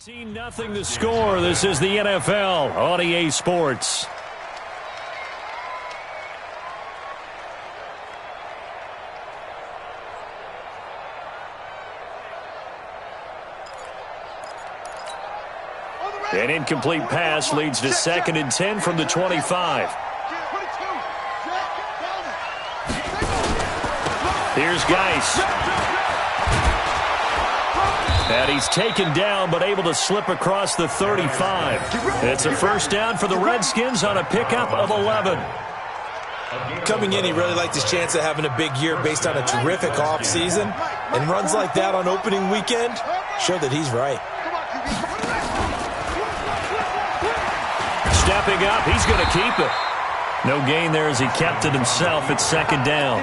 18-0 the score. This is the NFL on EA Sports. An incomplete pass leads to 2nd and 10 from the 25. Here's Geis. And he's taken down, but able to slip across the 35. It's a first down for the Redskins on a pickup of 11. Coming in, he really liked his chance of having a big year based on a terrific offseason. And runs like that on opening weekend show that he's right. Stepping up, he's going to keep it. No gain there as he kept it himself at 2nd down.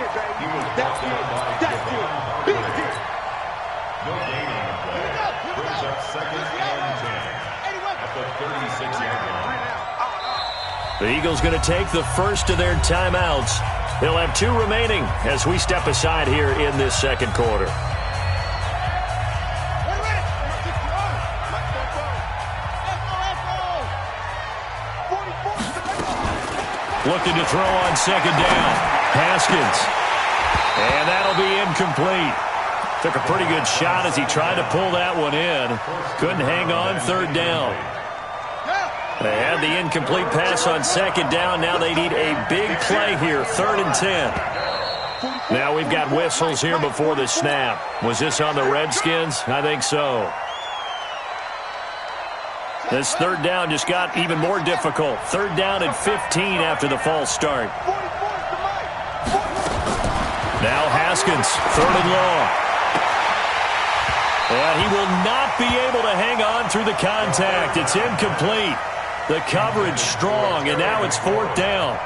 The Eagles going to take the first of their timeouts. They'll have 2 remaining as we step aside here in this second quarter. Looking to throw on 2nd down. Haskins. And that'll be incomplete. Took a pretty good shot as he tried to pull that one in. Couldn't hang on 3rd down. They had the incomplete pass on 2nd down. Now they need a big play here, 3rd and 10. Now we've got whistles here before the snap. Was this on the Redskins? I think so. This 3rd down just got even more difficult. 3rd down and 15 after the false start. Now Haskins, 3rd and long. And he will not be able to hang on through the contact. It's incomplete. The coverage strong, and now it's 4th down.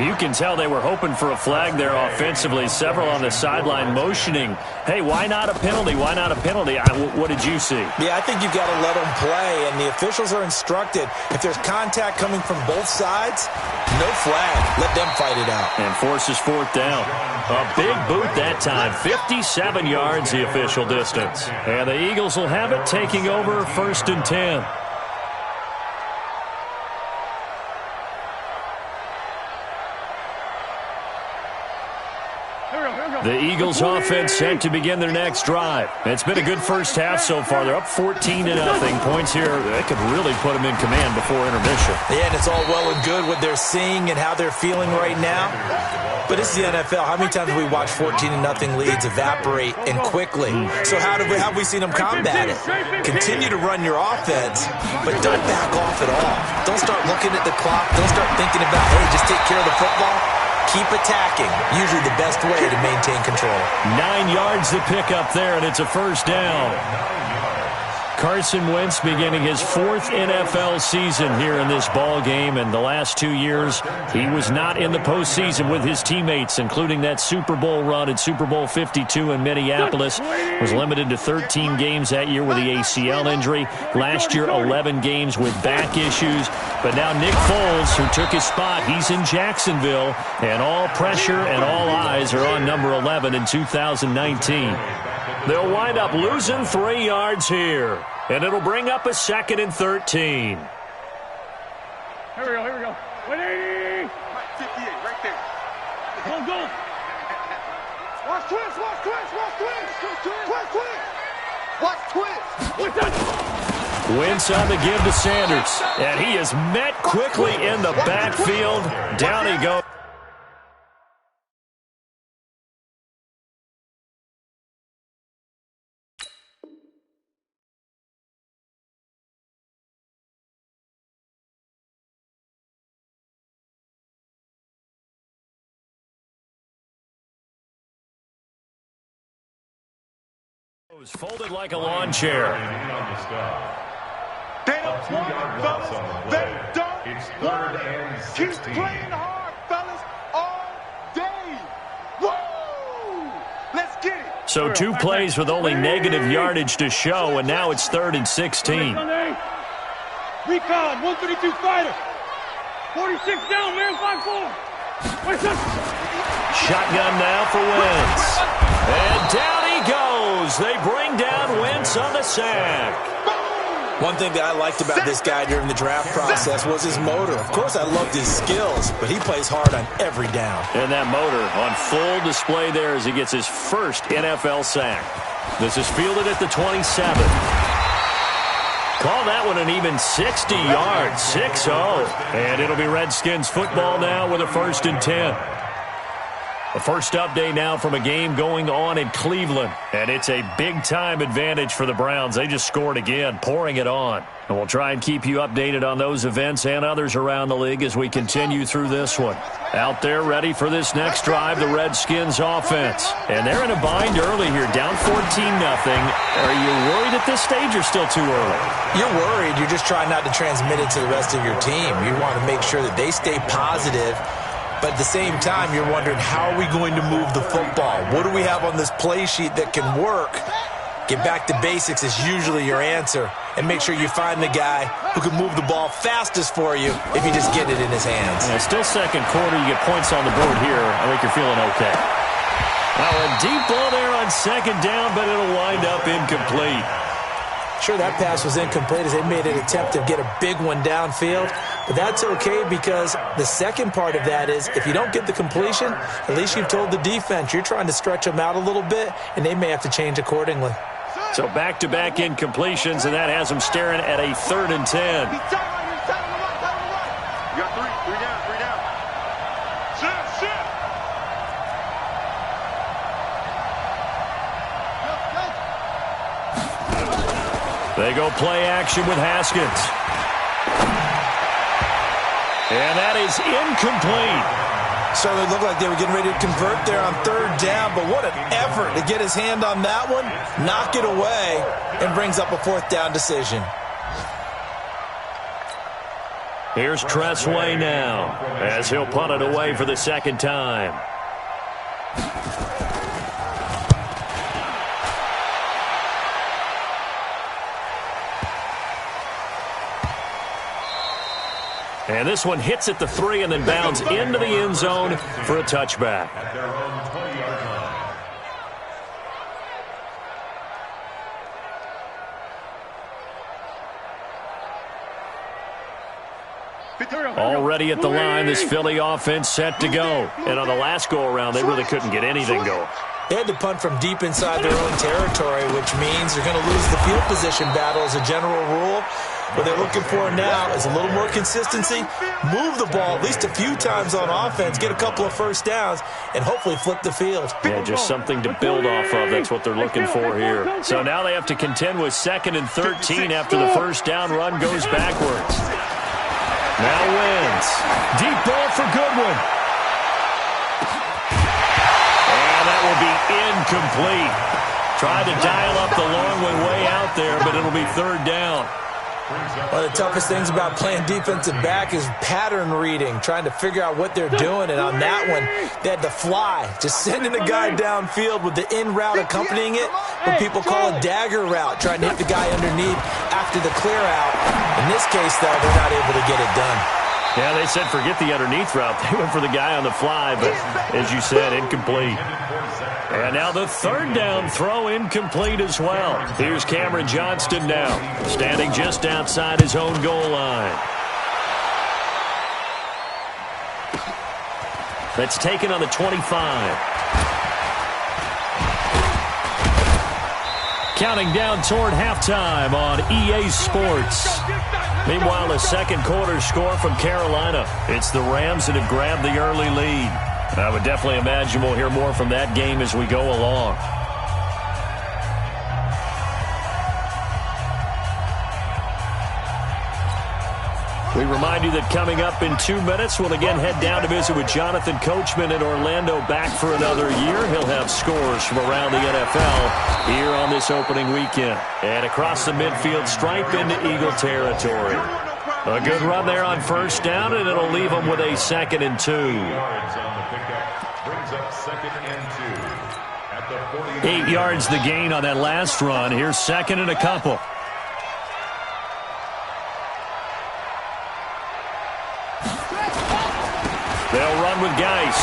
You can tell they were hoping for a flag there offensively. Several on the sideline motioning, hey, why not a penalty? Why not a penalty? What did you see? Yeah, I think you've got to let them play, and the officials are instructed. If there's contact coming from both sides, no flag. Let them fight it out. And forces 4th down. A big boot that time. 57 yards the official distance. And the Eagles will have it, taking over 1st and 10. The Eagles offense set to begin their next drive. It's been a good first half so far. They're up 14-0. Points here, they could really put them in command before intermission. Yeah, and it's all well and good what they're seeing and how they're feeling right now. But it's the NFL. How many times have we watched 14-0 leads evaporate and quickly? So how have we seen them combat it? Continue to run your offense, but don't back off at all. Don't start looking at the clock. Don't start thinking about, hey, just take care of the football. Keep attacking. Usually the best way to maintain control. 9 yards to pick up there, and it's a first down. Carson Wentz beginning his 4th NFL season here in this ball game. And the last 2 years, he was not in the postseason with his teammates, including that Super Bowl run at Super Bowl 52 in Minneapolis. Was limited to 13 games that year with the ACL injury. Last year, 11 games with back issues. But now Nick Foles, who took his spot, he's in Jacksonville. And all pressure and all eyes are on number 11 in 2019. They'll wind up losing 3 yards here. And it'll bring up a 2nd and 13. Here we go, here we go. 180! 58, right there. Go. Watch twist, watch twist, watch twist. Watch twist. Wentz on the give to Sanders. And he is met quickly in the backfield. Down he goes. Folded like a lawn chair. They don't want it, fellas. They don't want it. Keep playing hard, fellas, all day. Woo! Let's get it. So 2 plays with only negative yardage to show, and now it's 3rd and 16. Recon, 132 fighter. 46 down, man, 5-4. Shotgun now for Wentz. And down he goes. They bring down Wentz on the sack. One thing that I liked about this guy during the draft process was his motor. Of course, I loved his skills, but he plays hard on every down. And that motor on full display there as he gets his first NFL sack. This is fielded at the 27. Call that one an even 60 yards, 6-0. And it'll be Redskins football now with a 1st and 10. The first update now from a game going on in Cleveland. And it's a big-time advantage for the Browns. They just scored again, pouring it on. And we'll try and keep you updated on those events and others around the league as we continue through this one. Out there ready for this next drive, the Redskins offense. And they're in a bind early here, down 14-0. Are you worried at this stage or still too early? You're worried. You're just trying not to transmit it to the rest of your team. You want to make sure that they stay positive. But at the same time, you're wondering, how are we going to move the football? What do we have on this play sheet that can work? Get back to basics is usually your answer. And make sure you find the guy who can move the ball fastest for you if you just get it in his hands. Yeah, still second quarter. You get points on the board here. I think you're feeling okay. Now a deep ball there on second down, but it'll wind up incomplete. Sure, that pass was incomplete as they made an attempt to get a big one downfield. But that's okay because the second part of that is if you don't get the completion, at least you've told the defense you're trying to stretch them out a little bit, and they may have to change accordingly. So back-to-back incompletions, and that has them staring at a 3rd and 10. You got three down. Sit. They go play action with Haskins. And that is incomplete. So it looked like they were getting ready to convert there on 3rd down, but what an effort to get his hand on that one, knock it away, and brings up a 4th down decision. Here's Tressway now as he'll punt it away for the 2nd time. And this one hits at the 3 and then bounds into the end zone for a touchback. Already at the line, this Philly offense set to go. And on the last go-around, they really couldn't get anything going. They had to punt from deep inside their own territory, which means they're going to lose the field position battle as a general rule. What they're looking for now is a little more consistency, move the ball at least a few times on offense, get a couple of 1st downs, and hopefully flip the field. Yeah, just something to build off of. That's what they're looking for here. So now they have to contend with 2nd and 13 after the 1st down run goes backwards. Now wins. Deep ball for Goodwin. And that will be incomplete. Tried to dial up the long one way out there, but it'll be 3rd down. One of the toughest things about playing defensive back is pattern reading, trying to figure out what they're doing. And on that one, they had to fly, just sending a guy downfield with the in route accompanying it, what people call a dagger route, trying to hit the guy underneath after the clear out. In this case, though, they're not able to get it done. Yeah, they said forget the underneath route. They went for the guy on the fly, but as you said, incomplete. And now the 3rd down throw incomplete as well. Here's Cameron Johnston now, standing just outside his own goal line. That's taken on the 25. Counting down toward halftime on EA Sports. Meanwhile, a 2nd quarter score from Carolina. It's the Rams that have grabbed the early lead. I would definitely imagine we'll hear more from that game as we go along. We remind you that coming up in 2 minutes, we'll again head down to visit with Jonathan Coachman in Orlando, back for another year. He'll have scores from around the NFL here on this opening weekend. And across the midfield stripe into Eagle territory. A good run there on 1st down, and it'll leave them with a 2nd and 2. 8 yards the gain on that last run. Here's 2nd and a couple. They'll run with Geis.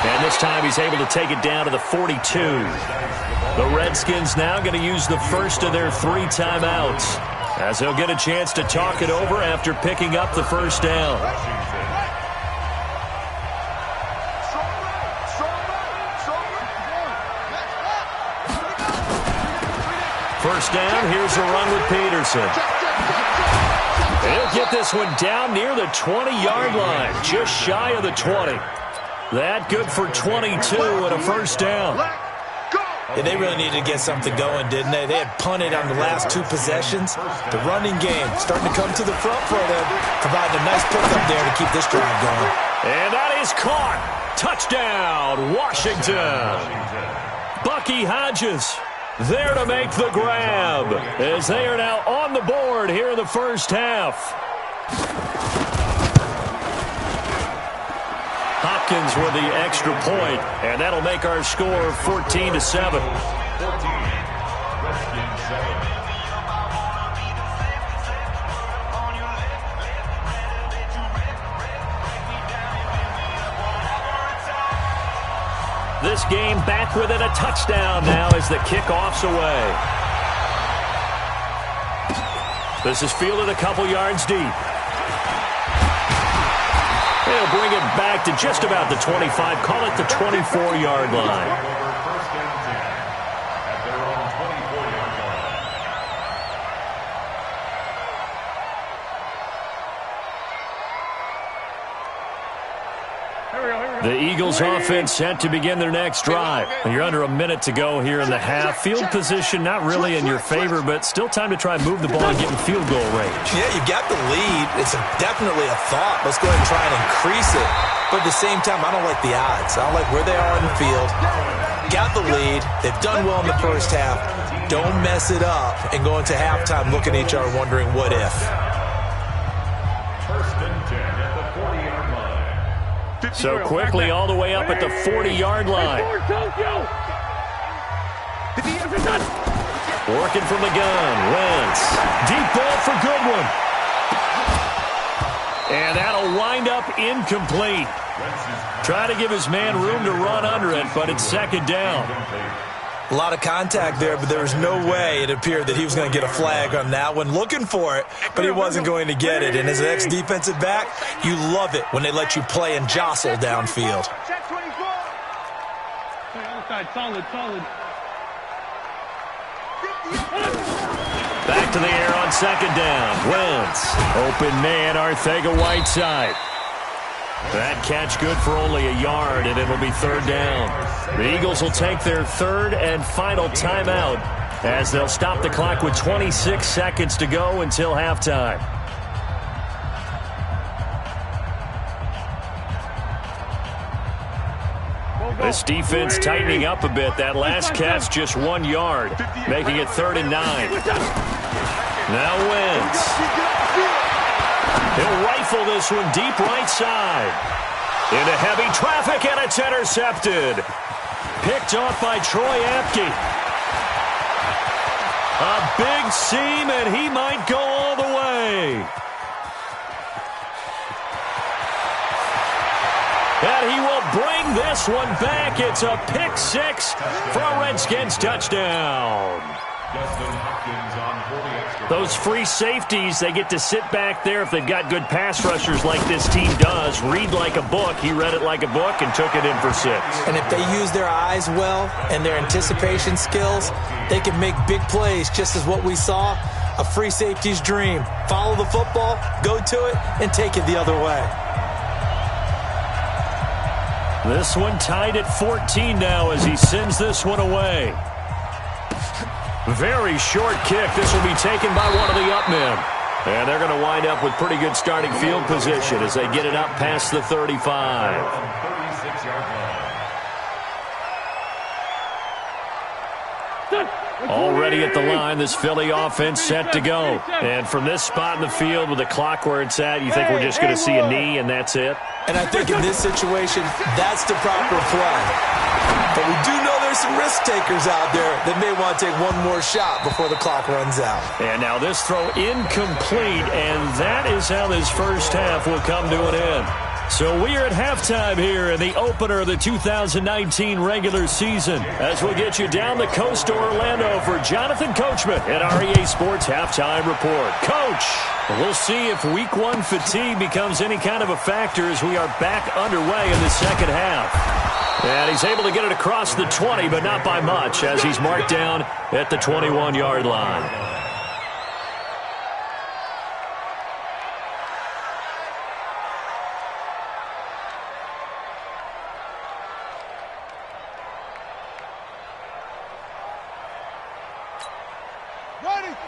And this time he's able to take it down to the 42. The Redskins now going to use the first of their 3 timeouts. as he'll get a chance to talk it over after picking up the first down. First down, here's a run with Peterson. He'll get this one down near the 20-yard line, just shy of the 20. That good for 22 and a first down. Yeah, they really needed to get something going, didn't they? They had punted on the last two possessions. The running game starting to come to the front for them, providing a nice pickup there to keep this drive going. And that is caught. Touchdown, Washington. Bucky Hodges there to make the grab as they are now on the board here in the first half. Hopkins with the extra point, and that'll make our score 14-7. This game back within a touchdown now as the kickoff's away. This is fielded a couple yards deep. They'll bring it back to just about the 25. Call it the 24-yard line. The Eagles offense set to begin their next drive. You're under a minute to go here in the half. Field position not really in your favor, but still time to try and move the ball and get in field goal range. Yeah, you got the lead. It's definitely a thought. Let's go ahead and try and increase it. But at the same time, I don't like the odds. I don't like where they are in the field. Got the lead. They've done well in the first half. Don't mess it up and go into halftime looking at each other wondering what if. So quickly all the way up at the 40-yard line. Working from the gun. Wentz. Deep ball for Goodwin. And that'll wind up incomplete. Try to give his man room to run under it, but it's second down. A lot of contact there, but there was no way it appeared that he was going to get a flag on that one. Looking for it, but he wasn't going to get it. And as an ex-defensive back, you love it when they let you play and jostle downfield. Back to the air on second down. Wentz. Open man, Arcega-Whiteside. That catch good for only a yard, and it'll be third down. The Eagles will take their third and final timeout as they'll stop the clock with 26 seconds to go until halftime. This defense tightening up a bit. That last catch just 1 yard, making it 3rd and 9. Now Wentz. He'll rifle this one deep right side. Into heavy traffic, and it's intercepted. Picked off by Troy Apke. A big seam, and he might go all the way. And he will bring this one back. It's a pick six for a Redskins touchdown. Those free safeties, they get to sit back there if they've got good pass rushers like this team does. Read like a book. He read it like a book and took it in for 6. And if they use their eyes well and their anticipation skills, they can make big plays, just as what we saw. A free safety's dream. Follow the football, go to it, and take it the other way. This one tied at 14 now as he sends this one away. Very short kick. This will be taken by one of the up men. And they're going to wind up with pretty good starting field position as they get it up past the 35. Already at the line, this Philly offense set to go. And from this spot in the field with the clock where it's at, you think we're just going to see a knee and that's it? And I think in this situation, that's the proper play. But we do know there's some risk takers out there that may want to take one more shot before the clock runs out. And now this throw incomplete, and that is how this first half will come to an end. So we are at halftime here in the opener of the 2019 regular season as we'll get you down the coast to Orlando for Jonathan Coachman at REA Sports Halftime Report. Coach, we'll see if Week 1 fatigue becomes any kind of a factor as we are back underway in the second half. And he's able to get it across the 20, but not by much as he's marked down at the 21-yard line.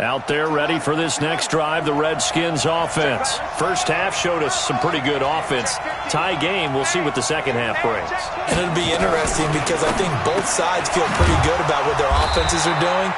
Out there ready for this next drive, the Redskins offense. First half showed us some pretty good offense. Tie game, we'll see what the second half brings. And it'll be interesting because I think both sides feel pretty good about what their offenses are doing.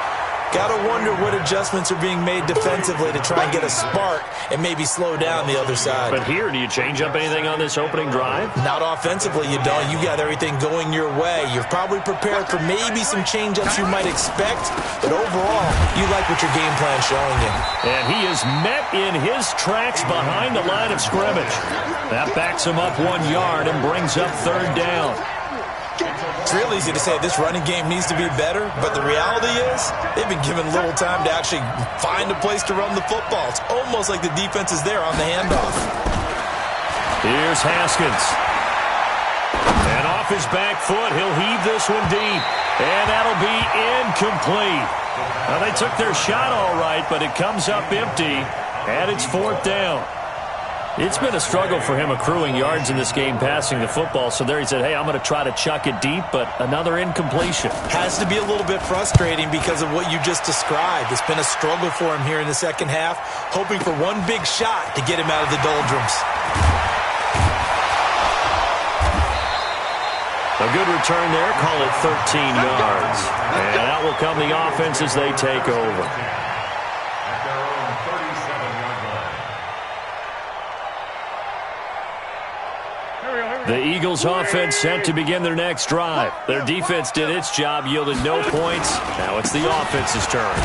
Got to wonder what adjustments are being made defensively to try and get a spark and maybe slow down the other side. But here, do you change up anything on this opening drive? Not offensively, you don't. You got everything going your way. You're probably prepared for maybe some change-ups you might expect, but overall, you like what your game plan's showing you. And he is met in his tracks behind the line of scrimmage. That backs him up 1 yard and brings up third down. It's real easy to say this running game needs to be better, but the reality is they've been given little time to actually find a place to run the football. It's almost like the defense is there on the handoff. Here's Haskins. And off his back foot, he'll heave this one deep. And that'll be incomplete. Now, they took their shot all right, but it comes up empty, and it's fourth down. It's been a struggle for him accruing yards in this game passing the football. So there he said, hey, I'm going to try to chuck it deep, but another incompletion. Has to be a little bit frustrating because of what you just described. It's been a struggle for him here in the second half, hoping for one big shot to get him out of the doldrums. A good return there, call it 13 yards. And out will come the offense as they take over. The Eagles offense set to begin their next drive. Their defense did its job, yielded no points. Now it's the offense's turn.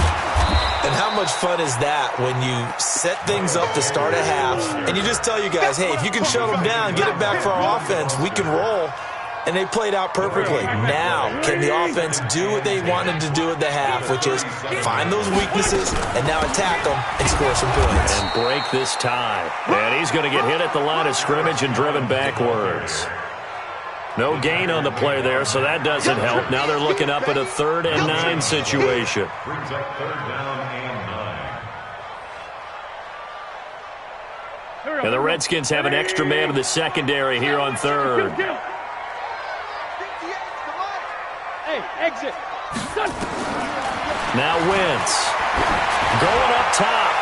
And how much fun is that when you set things up to start a half and you just tell you guys, hey, if you can shut them down, get it back for our offense, we can roll. And they played out perfectly. Now, can the offense do what they wanted to do at the half, which is find those weaknesses and now attack them and score some points. And break this tie. And he's going to get hit at the line of scrimmage and driven backwards. No gain on the play there, so that doesn't help. Now they're looking up at a 3rd and 9 situation. Brings up 3rd down and 9. And the Redskins have an extra man in the secondary here on 3rd. Exit. Now Wentz going up top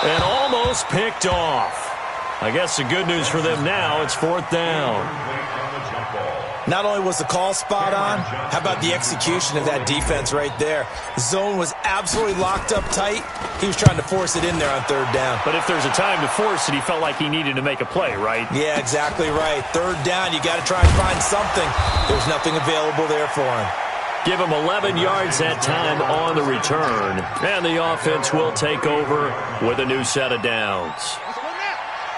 and almost picked off. I guess the good news for them now, it's 4th down. Not only was the call spot on, how about the execution of that defense right there? The zone was absolutely locked up tight. He was trying to force it in there on 3rd down. But if there's a time to force it, he felt like he needed to make a play, right? Yeah, exactly right. 3rd down, you got to try and find something. There's nothing available there for him. Give him 11 yards that time on the return. And the offense will take over with a new set of downs.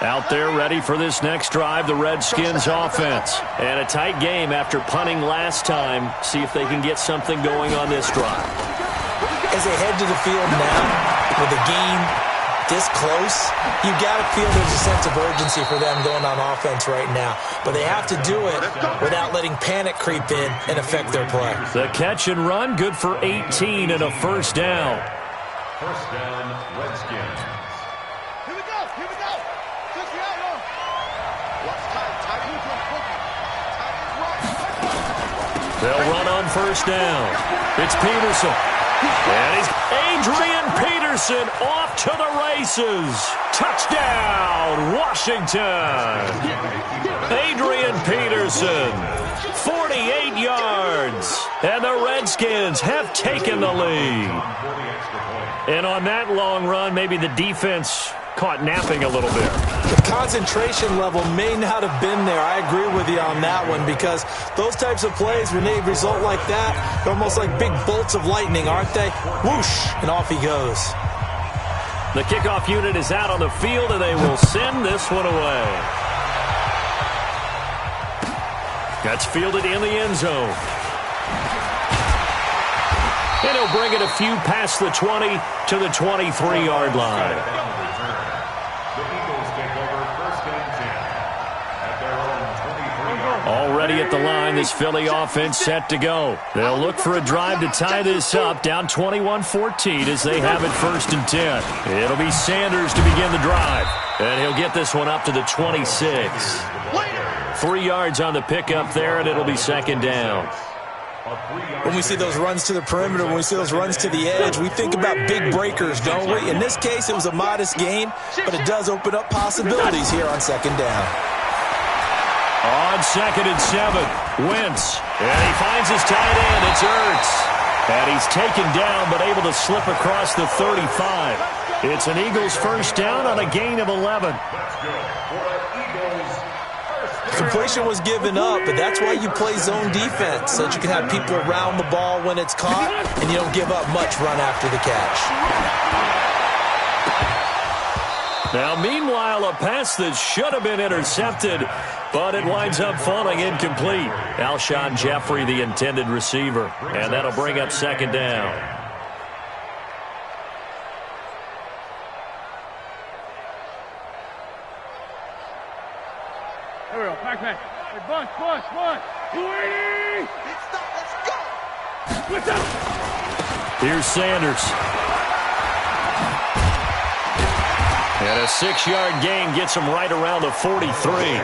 Out there ready for this next drive, the Redskins offense. And a tight game after punting last time. See if they can get something going on this drive. As they head to the field now, with the game this close, you got to feel there's a sense of urgency for them going on offense right now. But they have to do it without letting panic creep in and affect their play. The catch and run, good for 18 and a 1st down. 1st down, Redskins. Here we go. Just the outlaw. Watch tight. They'll run on 1st down. It's Peterson. And he's Adrian Peterson off to the races. Touchdown, Washington. Adrian Peterson, 48 yards. And the Redskins have taken the lead. And on that long run, maybe the defense caught napping a little bit. The concentration level may not have been there. I agree with you on that one because those types of plays, when they result like that, they're almost like big bolts of lightning, aren't they? Whoosh, and off he goes. The kickoff unit is out on the field, and they will send this one away. That's fielded in the end zone. And he'll bring it a few past the 20 to the 23-yard line. The Eagles take over 1st and 10 at their own 23-yard line. Already at the line, this Philly offense set to go. They'll look for a drive to tie this up, down 21-14 as they have it 1st and 10. It'll be Sanders to begin the drive. And he'll get this one up to the 26. 3 yards on the pickup there, and it'll be 2nd down. When we see those runs to the perimeter, when we see those runs to the edge, we think about big breakers, don't we? In this case, it was a modest gain, but it does open up possibilities here on 2nd down. On 2nd and 7, Wentz. And he finds his tight end. It's Ertz. And he's taken down, but able to slip across the 35. It's an Eagles 1st down on a gain of 11. Completion was given up, but that's why you play zone defense, so that you can have people around the ball when it's caught, and you don't give up much run after the catch. Now, meanwhile, a pass that should have been intercepted, but it winds up falling incomplete. Alshon Jeffrey, the intended receiver, and that'll bring up 2nd down. There we go. Back. Hey, bunch. 280. Let's go. Here's Sanders. And a 6-yard gain gets him right around the 43.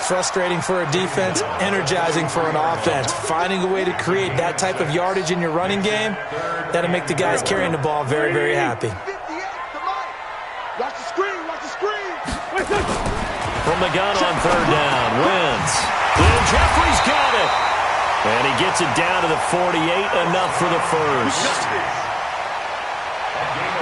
Frustrating for a defense, energizing for an offense. Finding a way to create that type of yardage in your running game, that'll make the guys carrying the ball very, very happy. 58, watch the screen. From the gun on 3rd down, Wentz. And Jeffrey's got it. And he gets it down to the 48, enough for the 1st.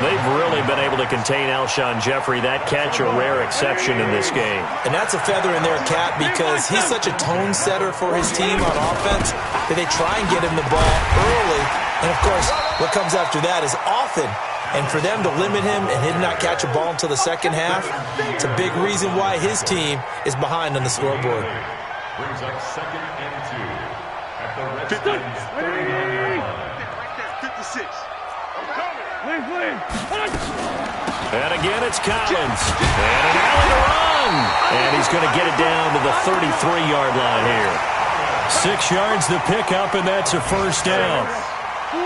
They've really been able to contain Alshon Jeffrey. That catch a rare exception in this game. And that's a feather in their cap because he's such a tone setter for his team on offense that they try and get him the ball early. And, of course, what comes after that is often. And for them to limit him and him not catch a ball until the 2nd half, it's a big reason why his team is behind on the scoreboard. Brings up 2nd and 2 at the Redskins 39 line. 56. And again, it's Collins. And an alley to run. And he's going to get it down to the 33-yard line here. 6 yards the pickup, and that's a 1st down.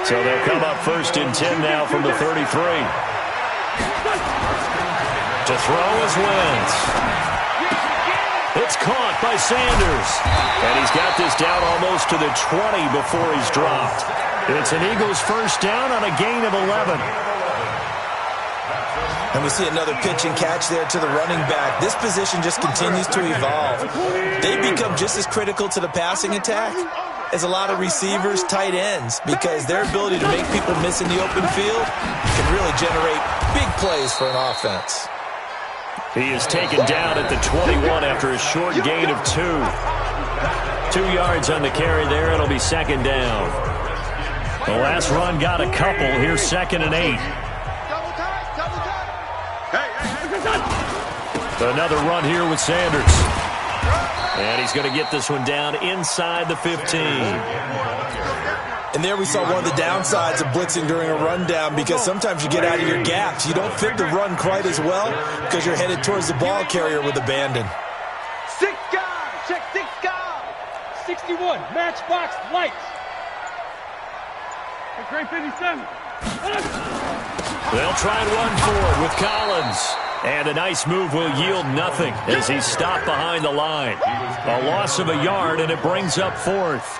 So they'll come up 1st and 10 now from the 33. To throw is Wentz. It's caught by Sanders. And he's got this down almost to the 20 before he's dropped. It's an Eagles 1st down on a gain of 11. And we see another pitch and catch there to the running back. This position just continues to evolve. They become just as critical to the passing attack as a lot of receivers, tight ends, because their ability to make people miss in the open field can really generate big plays for an offense. He is taken down at the 21 after a short gain of 2. 2 yards on the carry there. It'll be 2nd down. The last run got a couple. Here's 2nd and 8. Another run here with Sanders. And he's going to get this one down inside the 15. And there we saw one of the downsides of blitzing during a rundown, because sometimes you get out of your gaps. You don't fit the run quite as well because you're headed towards the ball carrier with abandon. 6 guys. Check 6 guys. 61. Matchbox lights. Great 57. They'll try and run forward with Collins. And a nice move will yield nothing as he's stopped behind the line. A loss of a yard, and it brings up 4th.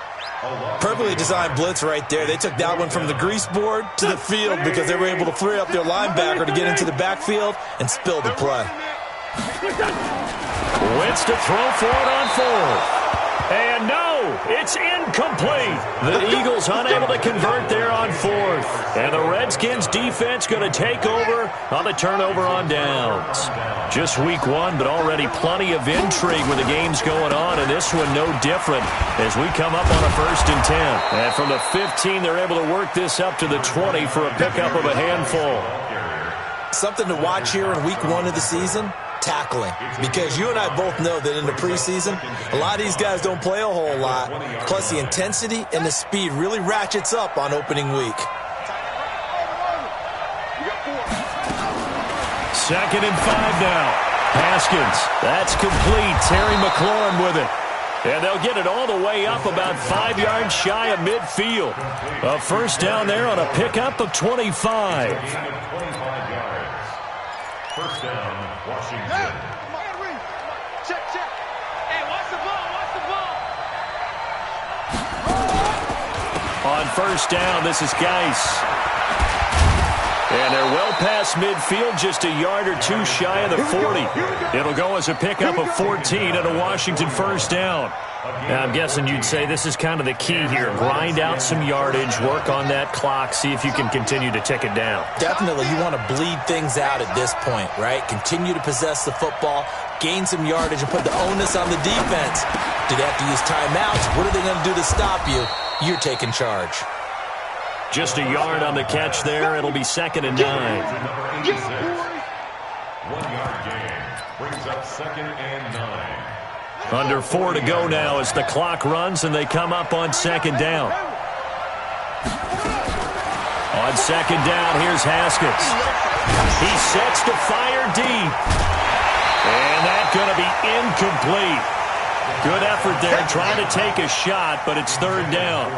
Perfectly designed blitz right there. They took that one from the grease board to the field because they were able to free up their linebacker to get into the backfield and spill the play. Wentz to throw for it on 4th. And no, it's incomplete. The Eagles unable to convert there on 4th. And the Redskins defense going to take over on the turnover on downs. Just week 1, but already plenty of intrigue with the games going on, and this one no different as we come up on a 1st and 10. And from the 15, they're able to work this up to the 20 for a pickup of a handful. Something to watch here in week 1 of the season. tackling. Because you and I both know that in the preseason, a lot of these guys don't play a whole lot. Plus, the intensity and the speed really ratchets up on opening week. 2nd and 5 now. Haskins, that's complete. Terry McLaurin with it. And they'll get it all the way up about 5 yards shy of midfield. A first down there on a pickup of 25. First down, Washington. Check. Hey, watch the ball. On first down, this is Geis. And they're well past midfield, just a yard or two shy of the 40. It'll go as a pickup of 14 and a Washington first down. Now, I'm guessing you'd say this is kind of the key here. Grind out some yardage, work on that clock, see if you can continue to tick it down. Definitely, you want to bleed things out at this point, right? Continue to possess the football, gain some yardage, and put the onus on the defense. Do they have to use timeouts? What are they going to do to stop you? You're taking charge. Just a yard on the catch there. It'll be 2nd and 9. 1 yard gain brings up 2nd and 9. Under 4 to go now as the clock runs and they come up on 2nd down. On 2nd down, here's Haskins. He sets to fire deep. And that's going to be incomplete. Good effort there trying to take a shot, but it's 3rd down.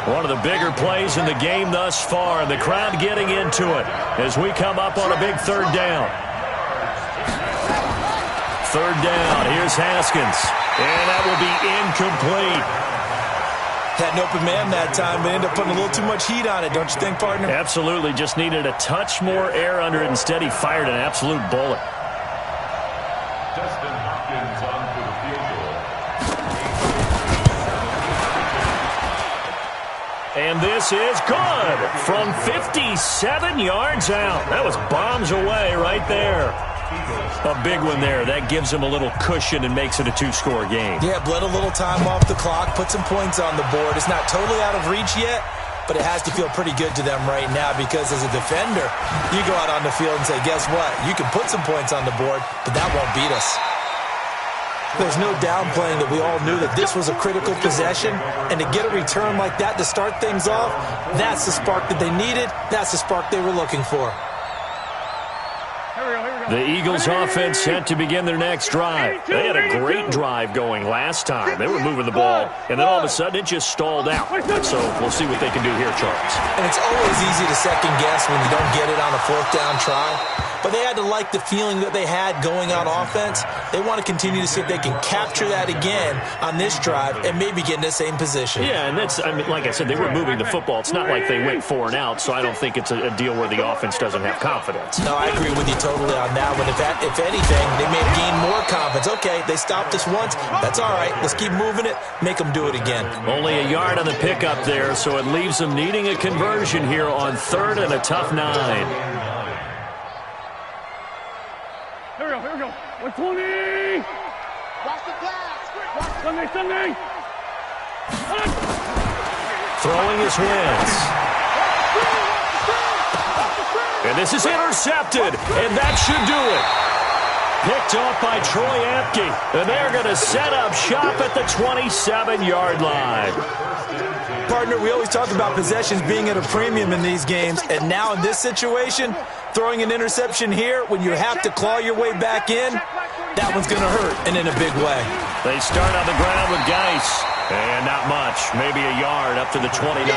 One of the bigger plays in the game thus far, and the crowd getting into it as we come up on a big 3rd down. 3rd down, here's Haskins, and that will be incomplete. Had an open man that time, but ended up putting a little too much heat on it, don't you think, partner? Absolutely, just needed a touch more air under it. Instead, he fired an absolute bullet. Dustin Hopkins on for the field goal. And this is good from 57 yards out. That was bombs away right there. A big one there. That gives them a little cushion and makes it a 2-score game. Yeah, bled a little time off the clock, put some points on the board. It's not totally out of reach yet, but it has to feel pretty good to them right now because as a defender, you go out on the field and say, guess what? You can put some points on the board, but that won't beat us. There's no downplaying that we all knew that this was a critical possession, and to get a return like that to start things off, that's the spark that they needed. That's the spark they were looking for. The Eagles offense set to begin their next drive. They had a great drive going last time. They were moving the ball, and then all of a sudden it just stalled out. So we'll see what they can do here, Charles. And it's always easy to second guess when you don't get it on a 4th down try. But they had to like the feeling that they had going on offense. They want to continue to see if they can capture that again on this drive and maybe get in the same position. Yeah, and that's, I mean, like I said, they were moving the football. It's not like they went 4 and out, so I don't think it's a deal where the offense doesn't have confidence. No, I agree with you totally on that one. If anything, they may have gained more confidence. Okay, they stopped us once. That's all right. Let's keep moving it. Make them do it again. Only a yard on the pickup there, so it leaves them needing a conversion here on 3rd and a tough 9. Here we go. 120. Watch the glass. Sunday. Throwing his Wentz. And this is intercepted, and that should do it. Picked off by Troy Apke, and they're going to set up shop at the 27-yard line. Partner, we always talk about possessions being at a premium in these games, and now in this situation, throwing an interception here when you have to claw your way back in, that one's going to hurt, and in a big way. They start on the ground with Geis, and not much, maybe a yard up to the 29.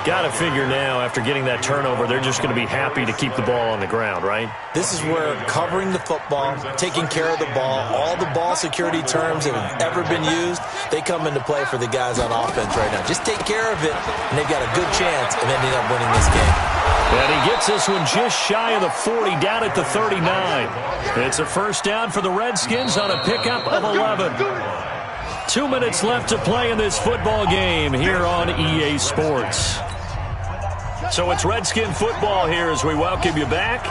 Got to figure now, after getting that turnover, they're just going to be happy to keep the ball on the ground, right? This is where covering the football, taking care of the ball, all the ball security terms that have ever been used, they come into play for the guys on offense right now. Just take care of it, and they've got a good chance of ending up winning this game. And he gets this one just shy of the 40, down at the 39. It's a first down for the Redskins on a pickup of 11. 2 minutes left to play in this football game here on EA Sports. So it's Redskin football here as we welcome you back.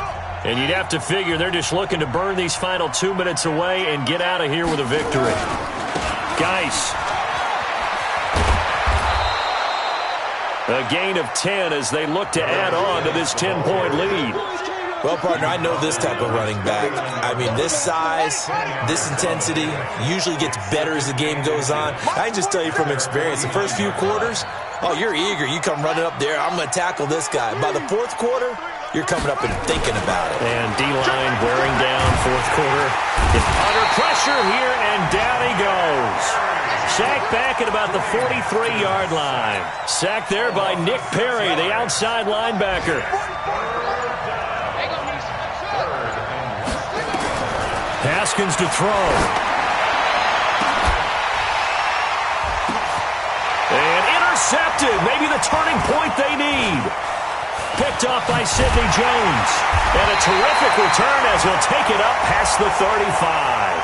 And you'd have to figure they're just looking to burn these final 2 minutes away and get out of here with a victory. Geis. A gain of 10 as they look to add on to this 10-point lead. Well, partner, I know this type of running back. I mean, this size, this intensity usually gets better as the game goes on. I can just tell you from experience, the first few quarters, oh, you're eager. You come running up there, I'm going to tackle this guy. By the fourth quarter, you're coming up and thinking about it. And D-line wearing down fourth quarter. It's under pressure here, and down he goes. Sacked back at about the 43-yard line. Sacked there by Nick Perry, the outside linebacker. Haskins to throw. And intercepted. Maybe the turning point they need. Picked off by Sidney Jones. And a terrific return as he'll take it up past the 35.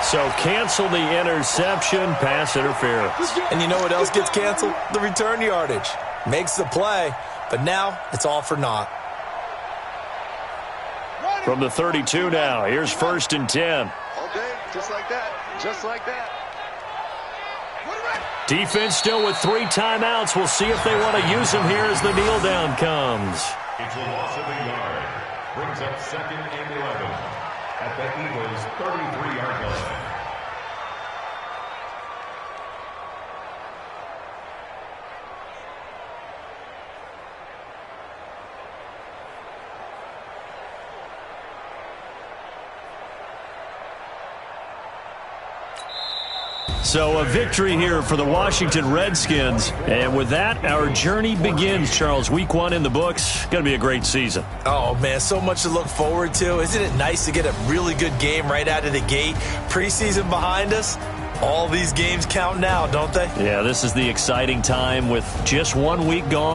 So cancel the interception, pass interference. And you know what else gets canceled? The return yardage. Makes the play, but now it's all for naught. From the 32 now, here's 1st and 10. All day, just like that, just like that. Defense still with 3 timeouts. We'll see if they want to use them here as the kneel down comes. It's a loss of a yard. Brings up 2nd and 11 at the Eagles' 33-yard line. So a victory here for the Washington Redskins. And with that, our journey begins, Charles. Week 1 in the books. Going to be a great season. Oh, man, so much to look forward to. Isn't it nice to get a really good game right out of the gate? Preseason behind us. All these games count now, don't they? Yeah, this is the exciting time with just 1 week gone.